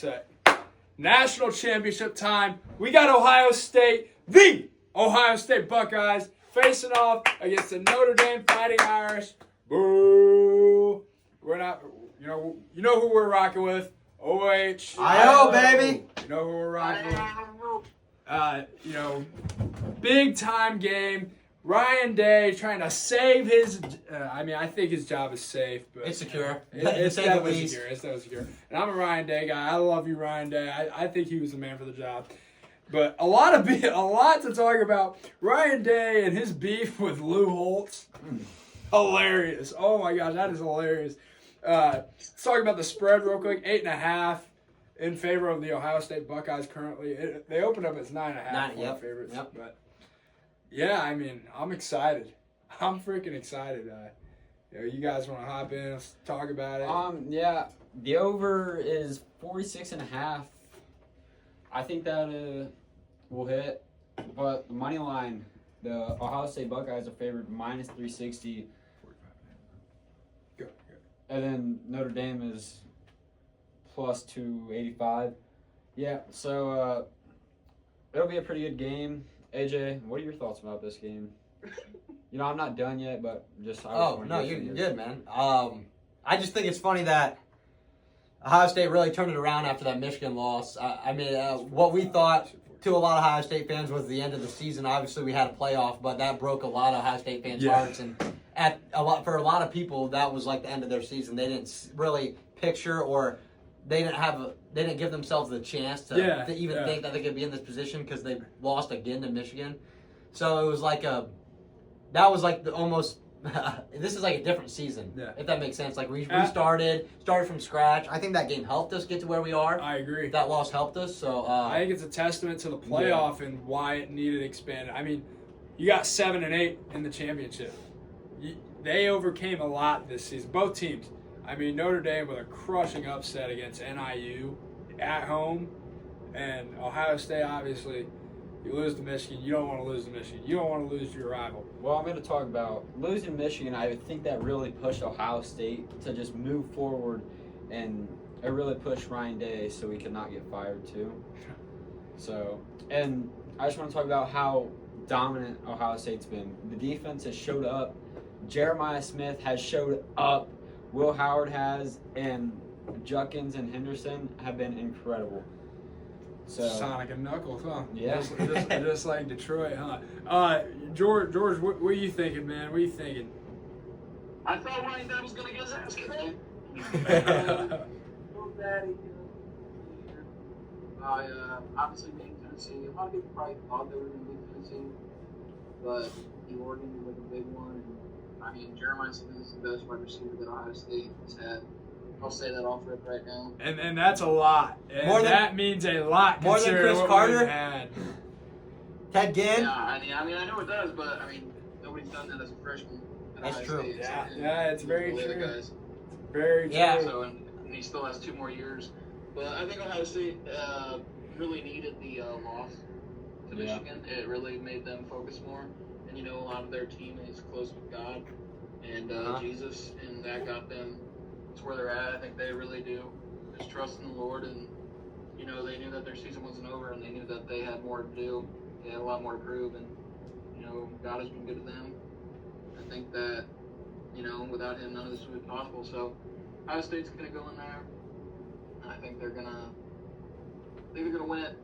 Set. National championship time. We got Ohio State, the Ohio State Buckeyes, facing off against the Notre Dame Fighting Irish. Boo! We're not, you know who we're rocking with. OH. I-O, baby. You know who we're rocking with. Big time game. Ryan Day trying to save his. I think his job is safe, but it's secure. It's definitely secure. It's definitely secure. And I'm a Ryan Day guy. I love you, Ryan Day. I think he was the man for the job. But a lot to talk about. Ryan Day and his beef with Lou Holtz. Hilarious. Oh my gosh, that is hilarious. Let's talk about the spread real quick. 8.5 in favor of the Ohio State Buckeyes currently. They opened up as 9.5 favorites. Yep. But yeah, I'm excited. I'm freaking excited. You guys want to hop in? Let's talk about it. Yeah. The over is 46.5. I think that will hit. But the money line, the Ohio State Buckeyes are favored minus 360. Go. And then Notre Dame is plus 285. Yeah, so it'll be a pretty good game. AJ, what are your thoughts about this game? I'm not done yet, but just... You're good, man. I just think it's funny that Ohio State really turned it around after that Michigan loss. What we thought to a lot of Ohio State fans was the end of the season. Obviously, we had a playoff, but that broke a lot of Ohio State fans' hearts. And for a lot of people, that was like the end of their season. They didn't really picture or they didn't give themselves the chance to even think that they could be in this position because they lost again to Michigan. So it was like this is like a different season, if that makes sense. Like we started from scratch. I think that game helped us get to where we are. I agree. That loss helped us. So I think it's a testament to the playoff and why it needed expanded. You got 7 and 8 in the championship. They overcame a lot this season. Both teams. Notre Dame with a crushing upset against NIU at home, and Ohio State, obviously, you lose to Michigan. You don't want to lose to Michigan. You don't want to lose to your rival. Well, I'm going to talk about losing Michigan. I think that really pushed Ohio State to just move forward, and it really pushed Ryan Day so he could not get fired too. So, and I just want to talk about how dominant Ohio State's been. The defense has showed up. Jeremiah Smith has showed up. Will Howard has, and Judkins and Henderson have been incredible. So Sonic and Knuckles, huh? Yeah. Just like Detroit, huh? George, what are you thinking, man? What are you thinking? I thought Ryan Day was gonna get his ass kicked. Obviously being Tennessee, a lot of people probably thought they were gonna beat Tennessee, but the Oregon was like a big one. Jeremiah Smith is the best wide receiver that Ohio State has had. I'll say that off rip right now. And that's a lot. And that means a lot. More than Chris Carter? Ted Ginn? Yeah, I know it does, but nobody's done that as a freshman. That's true. State, yeah, it's very true. Guys. Very true. Yeah. So, and he still has 2 more years. But I think Ohio State really needed the loss to Michigan. It really made them focus more. And a lot of their team is close with God and Jesus, and that got them to where they're at. I think they really do just trust in the Lord, and they knew that their season wasn't over, and they knew that they had more to do. They had a lot more to prove, and God has been good to them. I think that without Him, none of this would be possible. So Ohio State's gonna go in there, and I think they're gonna win it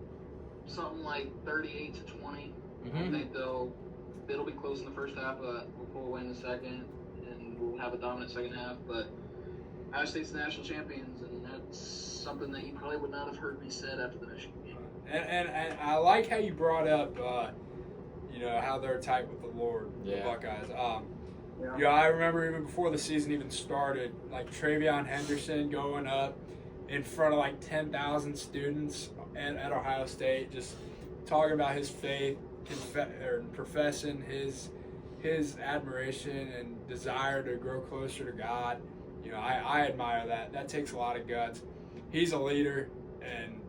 something like 38-20. I think it'll be close in the first half, but we'll pull away in the second, and we'll have a dominant second half. But Ohio State's the national champions, and that's something that you probably would not have heard me said after the Michigan game. And I like how you brought up, how they're tight with the Lord, the Buckeyes. I remember even before the season even started, like Travion Henderson going up in front of like 10,000 students at Ohio State, just talking about his faith, professing his admiration and desire to grow closer to God. I admire that. That takes a lot of guts. He's a leader, and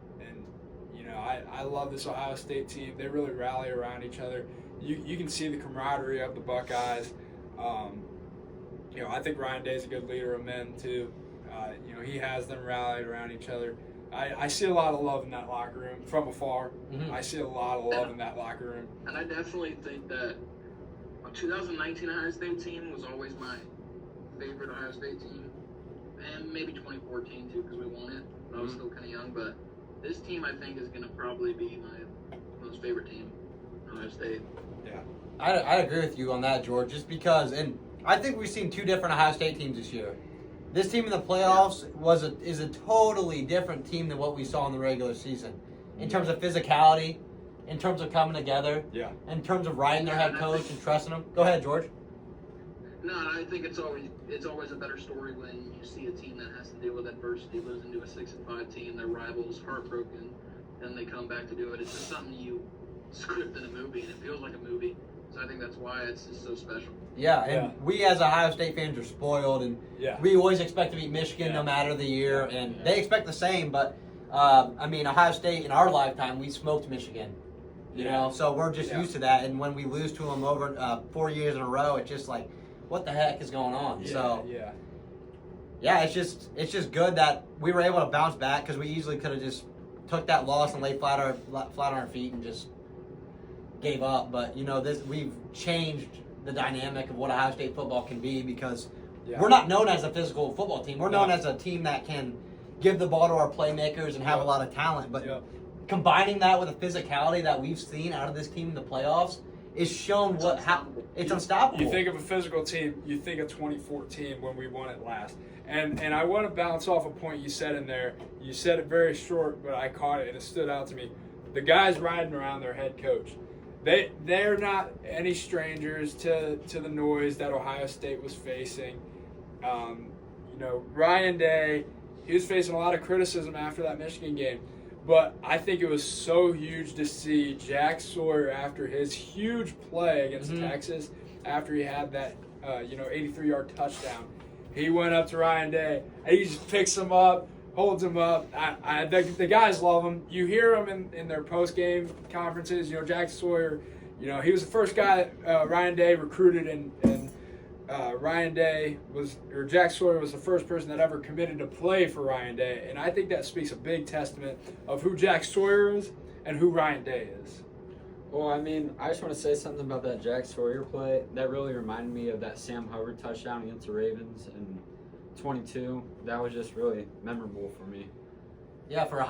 I love this Ohio State team. They really rally around each other. You can see the camaraderie of the Buckeyes. I think Ryan Day's a good leader of men too. He has them rallied around each other. I see a lot of love in that locker room from afar. Mm-hmm. I see a lot of love in that locker room. And I definitely think that 2019 Ohio State team was always my favorite Ohio State team. And maybe 2014 too, because we won it. I was still kind of young, but this team I think is going to probably be my most favorite team, Ohio State. Yeah. I agree with you on that, George, just because, and I think we've seen two different Ohio State teams this year. This team in the playoffs is a totally different team than what we saw in the regular season. In terms of physicality, in terms of coming together, in terms of riding their head coach and trusting them. Go ahead, George. No, I think it's always a better story when you see a team that has to deal with adversity, losing to a 6-5 team, their rivals, heartbroken, and they come back to do it. It's just something you script in a movie, and it feels like a movie. So I think that's why it's just so special. Yeah, and we as Ohio State fans are spoiled, and we always expect to beat Michigan no matter the year, and they expect the same. But I mean, Ohio State in our lifetime, we smoked Michigan, you know, so we're just used to that. And when we lose to them over 4 years in a row, it's just like, what the heck is going on? It's just good that we were able to bounce back, because we easily could have just took that loss and laid flat on our feet and just gave up. But you know, we've changed the dynamic of what Ohio State football can be, because we're not known as a physical football team. We're known as a team that can give the ball to our playmakers and have a lot of talent. But combining that with the physicality that we've seen out of this team in the playoffs is shown it's unstoppable. You think of a physical team, you think of 2014 when we won it last. And I want to bounce off a point you said in there. You said it very short, but I caught it and it stood out to me. The guys riding around their head coach, they're not any strangers to the noise that Ohio State was facing. You know, Ryan Day, he was facing a lot of criticism after that Michigan game. But I think it was so huge to see Jack Sawyer after his huge play against Texas, after he had that 83-yard touchdown. He went up to Ryan Day, and he just picks him up, holds him up. The guys love him. You hear him in their post-game conferences. You know, Jack Sawyer, you know, he was the first guy that Ryan Day recruited, and Jack Sawyer was the first person that ever committed to play for Ryan Day. And I think that speaks a big testament of who Jack Sawyer is and who Ryan Day is. Well, I mean, I just want to say something about that Jack Sawyer play. That really reminded me of that Sam Hubbard touchdown against the Ravens in 22. That was just really memorable for me. Yeah, for a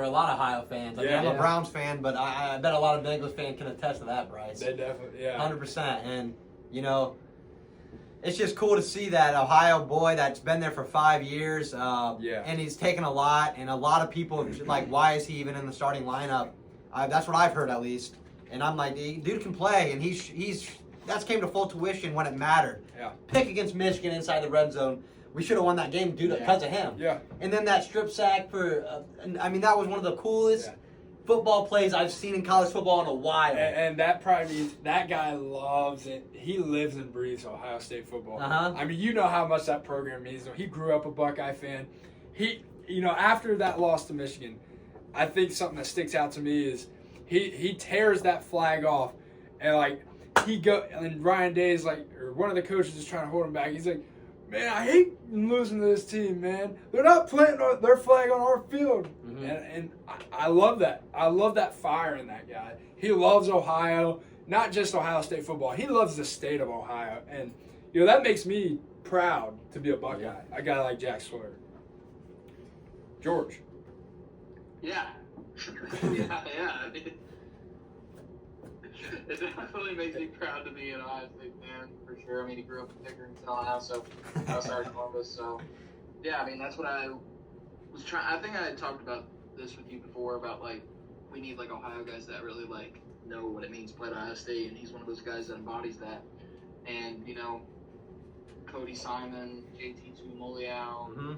lot of Ohio fans. I mean, I'm a Browns fan, but I bet a lot of Bengals fans can attest to that, Bryce. They definitely, 100%. And, you know, it's just cool to see that Ohio boy that's been there for 5 years, and he's taken a lot, and a lot of people are like, why is he even in the starting lineup? That's what I've heard, at least. And I'm like, dude can play, and that's came to full tuition when it mattered. Yeah. Pick against Michigan inside the red zone. We should have won that game because of him. Yeah. And then that strip sack that was one of the coolest football plays I've seen in college football in a while. And that probably means that guy loves it. He lives and breathes Ohio State football. I mean, you know how much that program means. He grew up a Buckeye fan. After that loss to Michigan, I think something that sticks out to me is he tears that flag off, and and Ryan Day is like, or one of the coaches is trying to hold him back. He's like, man, I hate losing to this team, man. They're not planting their flag on our field. And I love that. I love that fire in that guy. He loves Ohio, not just Ohio State football. He loves the state of Ohio. And, you know, that makes me proud to be a Buckeye, a guy like Jack Sawyer. George. Yeah. It definitely makes me proud to be an Ohio State fan, for sure. I mean, he grew up in Pickering, Ohio, so outside Columbus. So, yeah, I mean, that's what I was trying. I think I had talked about this with you before about, we need, Ohio guys that really, know what it means to play at Ohio State, and he's one of those guys that embodies that. And, you know, Cody Simon, JT Tuimoloau,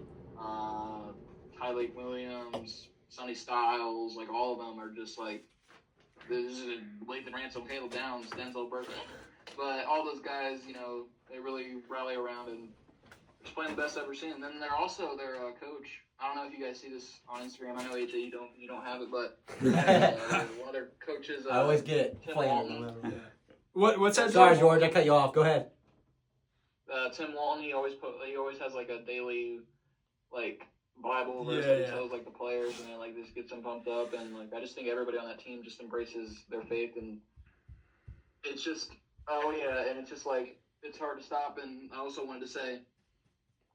Tyleik Williams, Sonny Styles, all of them are just, this is Lathan Ransom, Caleb Downs, Denzel Burke. But all those guys, you know, they really rally around and just playing the best I've ever seen. And then they're also their coach. I don't know if you guys see this on Instagram. I know, AJ, you don't have it, but one of their coaches. I always get it. Tim Walton. What's that? Sorry, George, I cut you off. Go ahead. Tim Walton, he always has a daily Bible verse that he tells like the players, and it like just gets them pumped up, and like I just think everybody on that team just embraces their faith, and it's just and it's just like it's hard to stop. And I also wanted to say,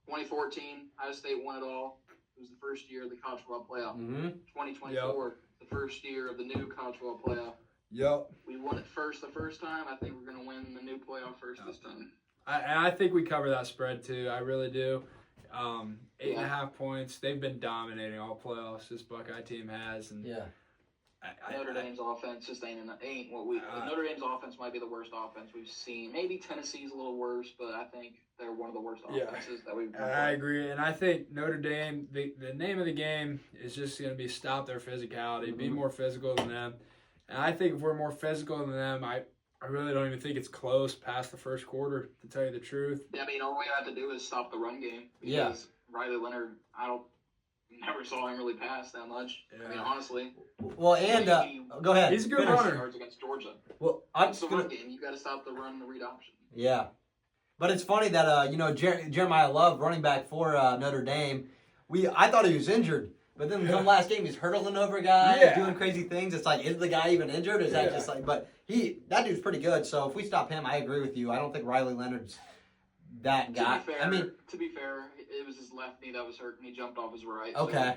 2014, Ohio State won it all. It was the first year of the college football playoff. 2024, the first year of the new college football playoff. Yep. We won it the first time. I think we're going to win the new playoff first this time. I think we cover that spread too. I really do. 8.5 points. They've been dominating all playoffs. This Buckeye team has, and Notre Dame's offense just ain't what we. Notre Dame's offense might be the worst offense we've seen. Maybe Tennessee's a little worse, but I think they're one of the worst offenses that we've. I agree, and I think Notre Dame. The name of the game is just going to be stop their physicality, be more physical than them, and I think if we're more physical than them, I really don't even think it's close past the first quarter, to tell you the truth. Yeah, I mean, all we have to do is stop the run game. Because Riley Leonard, never saw him really pass that much. Yeah. I mean, honestly. Well, and go ahead. He's a good runner. Yards against Georgia. Well, It's the run game. You got to stop the run and the read option. Yeah, but it's funny that Jeremiah Love, running back for Notre Dame, I thought he was injured. But then the last game, he's hurtling over guys, doing crazy things. It's like, is the guy even injured? Or is that just like? But that dude's pretty good. So if we stop him, I agree with you. I don't think Riley Leonard's that guy. To be fair, it was his left knee that was hurt, and he jumped off his right. Okay.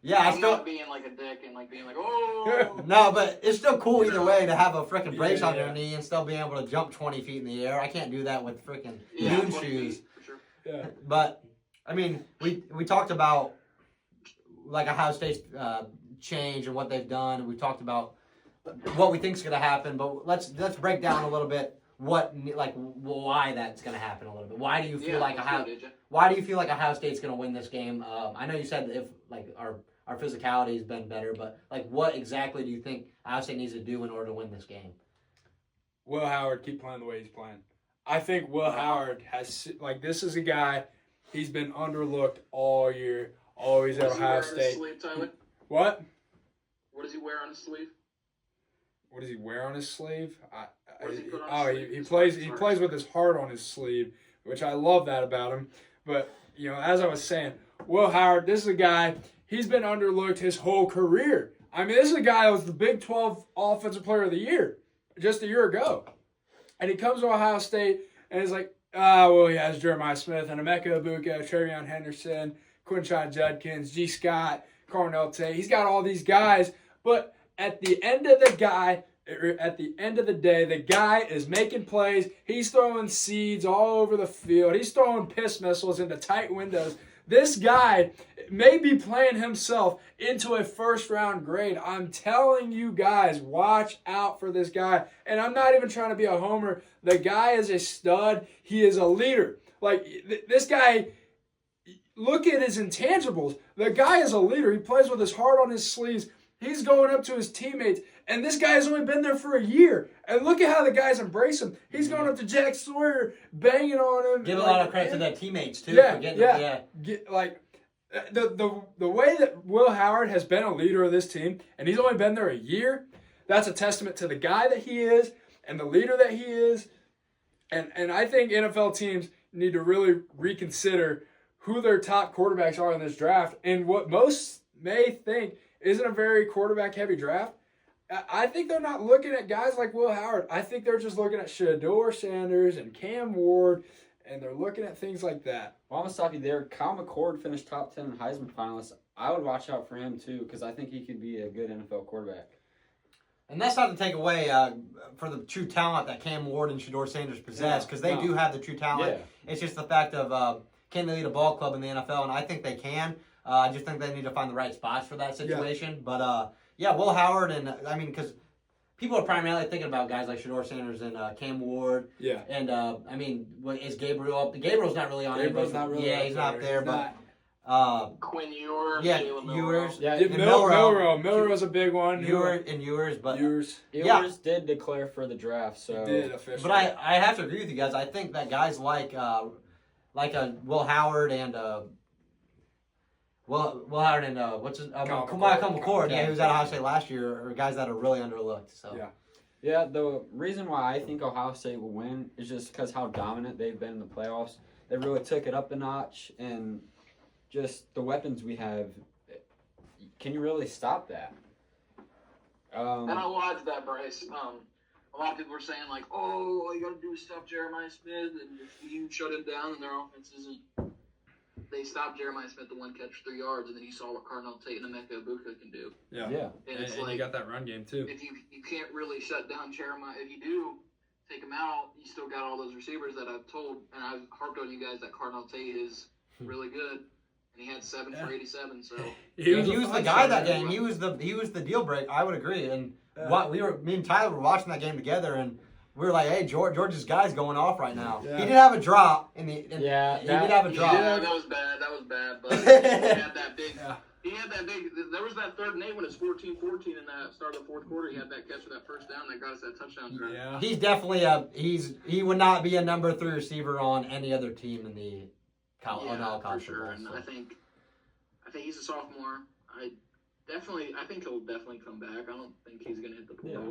Yeah, I'm not being like a dick and like being like, oh. No, but it's still cool either way to have a freaking brace on your knee and still being able to jump 20 feet in the air. I can't do that with freaking moon shoes. For sure. Yeah. But I mean, we talked about like Ohio State's change and what they've done, and we talked about what we think is going to happen. But let's break down a little bit why that's going to happen a little bit. Why do you feel like Ohio State's going to win this game? I know you said if like our physicality has been better, but like what exactly do you think Ohio State needs to do in order to win this game? Will Howard keep playing the way he's playing. I think Will Howard has this is a guy. He's been underlooked all year. Always at Ohio State. Sleeve, Tyler? What? What does he wear on his sleeve? What does he wear on his sleeve? He plays. He plays with his heart on his sleeve, which I love that about him. But as I was saying, Will Howard, this is a guy. He's been underlooked his whole career. I mean, this is a guy that was the Big 12 Offensive Player of the Year just a year ago, and he comes to Ohio State and is like, he has Jeremiah Smith and Emeka Egbuka, Travion Henderson, Quinshon Judkins, G. Scott, Cornell Tate. He's got all these guys, but at the end of the day, the guy is making plays. He's throwing seeds all over the field. He's throwing piss missiles into tight windows. This guy may be playing himself into a first-round grade. I'm telling you guys, watch out for this guy. And I'm not even trying to be a homer. The guy is a stud. He is a leader. This guy... Look at his intangibles. The guy is a leader. He plays with his heart on his sleeves. He's going up to his teammates. And this guy has only been there for a year. And look at how the guys embrace him. He's going up to Jack Sawyer, banging on him. Give a lot of credit to their teammates, too. The way that Will Howard has been a leader of this team, and he's only been there a year, that's a testament to the guy that he is and the leader that he is. And I think NFL teams need to really reconsider who their top quarterbacks are in this draft, and what most may think isn't a very quarterback-heavy draft. I think they're not looking at guys like Will Howard. I think they're just looking at Shedeur Sanders and Cam Ward, and they're looking at things like that. Well, I'm going to stop you there. Kyle McCord finished top 10 in Heisman finalists. I would watch out for him, too, because I think he could be a good NFL quarterback. And that's not to take away for the true talent that Cam Ward and Shedeur Sanders possess, because they do have the true talent. Yeah. It's just the fact of... can they lead a ball club in the NFL? And I think they can. I just think they need to find the right spots for that situation. Yeah. But, Will Howard, and I mean, because people are primarily thinking about guys like Shedeur Sanders and Cam Ward. Yeah. And, is Gabriel up? Gabriel's not really on it. Gabriel's not really he's not there. But Quinn Ewers. Yeah, Ewers. Yeah, Milroe's a big one. Ewers did declare for the draft. So. He did officially. But I have to agree with you guys. I think that guys like Will Howard and Will Howard and what's his Kyle McCord, who was at Ohio State last year, are guys that are really underlooked. So yeah, the reason why I think Ohio State will win is just because how dominant they've been in the playoffs. They really took it up a notch, and just the weapons we have, can you really stop that? And I watched that, Bryce. A lot of people were saying, like, oh, all you got to do is stop Jeremiah Smith, and if you shut him down and their offense isn't. They stopped Jeremiah Smith the 1 catch, 3 yards, and then you saw what Cardinal Tate and Emeka Ibuka can do. Yeah. And it's you got that run game, too. If you can't really shut down Jeremiah, if you do take him out, you still got all those receivers that I've told, and I've harped on you guys that Cardinal Tate is really good. And he had 7 for 87, so he was the guy that game. He was the deal breaker. I would agree. And me and Tyler were watching that game together, and we were like, "Hey, George's guy's going off right now." Yeah. He did have a drop he did have a drop. Yeah, that was bad. But he had that big. Yeah. He had that big. There was that 3rd and 8 when it's 14-14 in that start of the 4th quarter. He had that catch for that first down that got us that touchdown drive. Yeah. He's definitely he would not be a number 3 receiver on any other team in the college. For sure. And I think he's a sophomore. I think he'll definitely come back. I don't think he's gonna hit the portal. Yeah.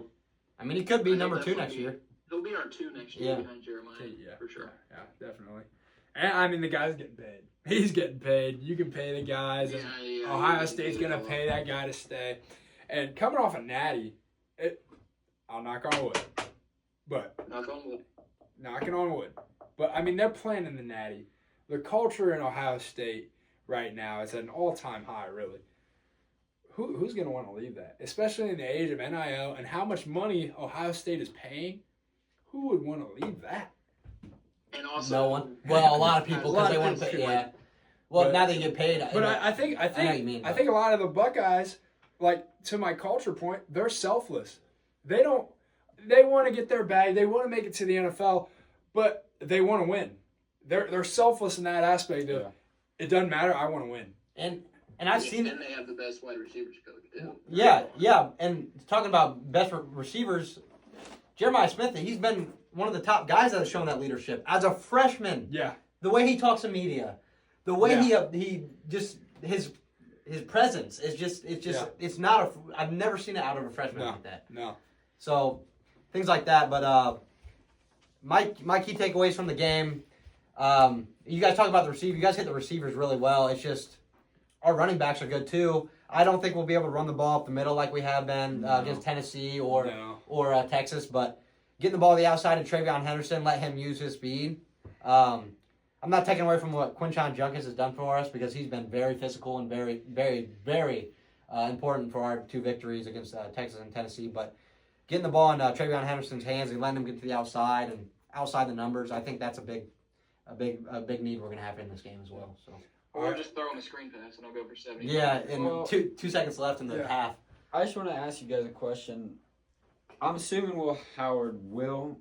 I mean, he could be number 2 next year. He'll be our 2 next year behind Jeremiah. Yeah, for sure. Yeah, definitely. And I mean, the guy's getting paid. He's getting paid. You can pay the guys. And Ohio State's gonna pay that guy to stay. And coming off a natty, I'll knock on wood, but knocking on wood. But I mean, they're playing in the natty. The culture in Ohio State right now is at an all-time high, really. Who's going to want to leave that? Especially in the age of NIL and how much money Ohio State is paying. Who would want to leave that? And also, no one. Well, a lot of people because they want to pay. Yeah. Well, now they get paid. But I think a lot of the Buckeyes, like to my culture point, they're selfless. They want to get their bag. They want to make it to the NFL, but they want to win. They're selfless in that aspect of it doesn't matter. I want to win. And I've seen and they have the best wide receivers coach too. Yeah. And talking about best receivers, Jeremiah Smith, he's been one of the top guys that has shown that leadership as a freshman. Yeah. The way he talks to media, the way he just his presence is just it's not I've never seen it out of a freshman like that. No. So things like that, but my key takeaways from the game. You guys talk about the receiver. You guys hit the receivers really well. It's just our running backs are good too. I don't think we'll be able to run the ball up the middle like we have been against Tennessee or Texas, but getting the ball to the outside of Travion Henderson, let him use his speed. I'm not taking away from what Quinshon Judkins has done for us because he's been very physical and very, very, very important for our 2 victories against Texas and Tennessee. But getting the ball in Travion Henderson's hands and letting him get to the outside and outside the numbers, I think that's a big need we're going to have in this game as well. So. Or just throw him a screen pass and I'll go for 70. Yeah, and 2 seconds left in the half. I just want to ask you guys a question. I'm assuming Will Howard will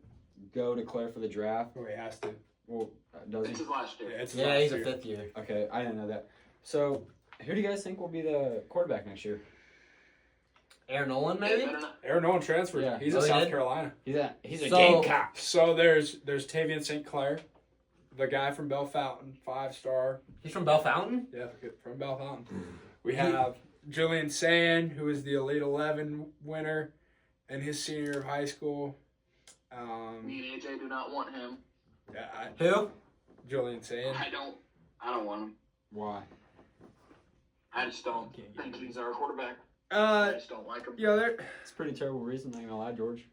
go to Claire for the draft. Oh, he has to. Well, does he? It's his last year. Yeah, he's a 5th year. Okay, I didn't know that. So, who do you guys think will be the quarterback next year? Aaron Nolan, maybe? Aaron Nolan transferred. Yeah. He's in South Carolina. He's a Gamecock. So there's Tavian St. Clair, the guy from Bell Fountain, 5-star. He's from Bell Fountain? Yeah, from Bell Fountain. We have Julian Sayin, who is the Elite 11 winner in his senior year of high school. Me and AJ do not want him. Yeah, Who? Julian Sayin. I don't want him. Why? I just don't think he's our quarterback. I just don't like him. Yeah, it's a pretty terrible reason. I'm not gonna lie, George.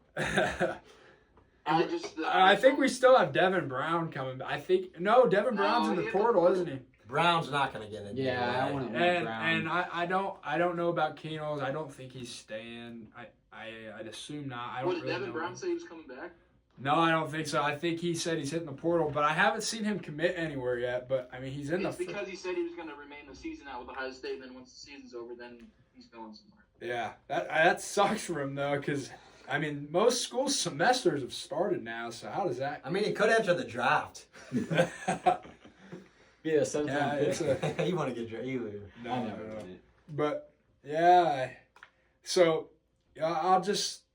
I think we still have Devin Brown coming. Devin Brown's in the portal, isn't he? Brown's not going to get it. Yeah, I want Brown. And I don't know about Keno's. I don't think he's staying. I'd assume not. I don't did really Devin know. Brown say he was coming back? No, I don't think so. I think he said he's hitting the portal, but I haven't seen him commit anywhere yet. But I mean, he's in It's because he said he was going to remain the season out with Ohio State, and then once the season's over, then he's going somewhere. Yeah, that sucks for him though, because I mean, most school semesters have started now. So how does that? I mean, he could enter the draft. Yeah, sometimes. You want to get drafted? No. But yeah, so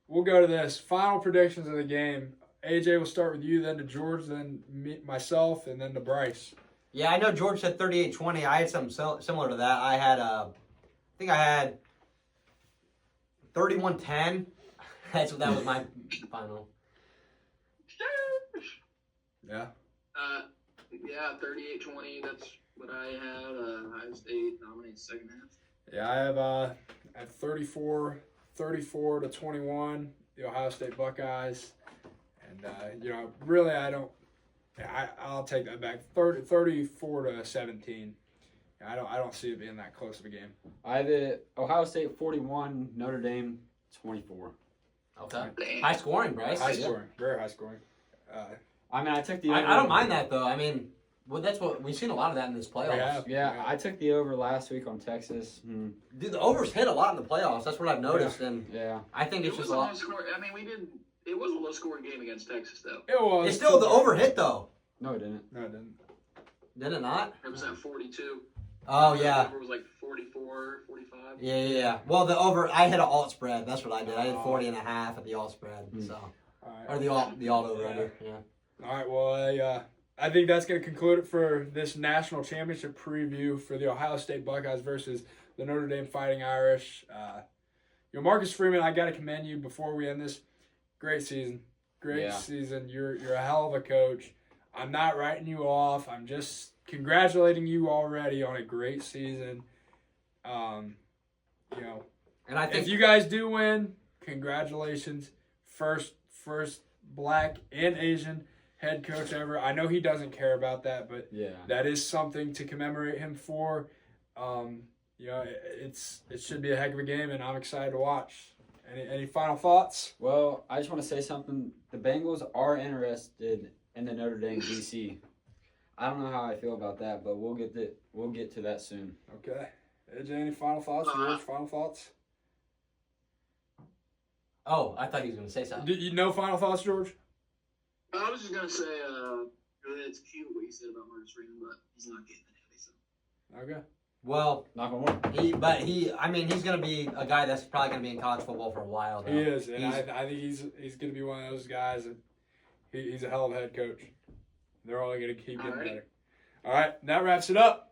we'll go to this final predictions of the game. AJ, will start with you, then to George, then myself, and then to Bryce. Yeah, I know George said 38-20. I had something similar to that. I had 31-10. That was my final. Yeah. Yeah, 38-20. That's but I had Ohio State dominate second half. Yeah, I have at 34-21, the Ohio State Buckeyes. And, really I'll take that back. 34-17. I don't see it being that close of a game. I have it Ohio State 41, Notre Dame 24. Okay. Damn. High scoring, Bryce. High scoring. Very high scoring. I mean, I took the over. I don't mind that, though. I mean, that's what we've seen a lot of that in this playoffs. Yeah, I took the over last week on Texas. Dude, the overs hit a lot in the playoffs. That's what I've noticed, and I think it's It was just a lot. low score. I mean, it was a low scoring game against Texas, though. It was. It's still the over hit, though. No, it didn't. No, it didn't. Did it not? It was at 42. Oh, yeah. The over was like 44, 45. Yeah. Well, the over, I hit an alt spread. That's what I did. I did 40.5 at the alt spread. So, All right. or the alt over under. Yeah. All right. Well, I think that's going to conclude it for this national championship preview for the Ohio State Buckeyes versus the Notre Dame Fighting Irish. Marcus Freeman, I got to commend you before we end this. Great season. Great season. You're a hell of a coach. I'm not writing you off. I'm just congratulating you already on a great season. And I think if you guys do win, congratulations. First Black and Asian head coach ever. I know he doesn't care about that, but that is something to commemorate him for. It should be a heck of a game, and I'm excited to watch. Any final thoughts? Well, I just want to say something. The Bengals are interested in the Notre Dame DC. I don't know how I feel about that, but we'll get to that soon. Okay. AJ, any final thoughts? George, final thoughts? Oh, I thought he was going to say something. Did you know final thoughts, George? I was just going to say, it's cute what you said about Marcus Freeman, but he's not getting it, so. Okay. Well, knock on wood. He's going to be a guy that's probably going to be in college football for a while. Though. He is, and I think he's going to be one of those guys that he's a hell of a head coach. They're only going to keep getting better. All right, that wraps it up.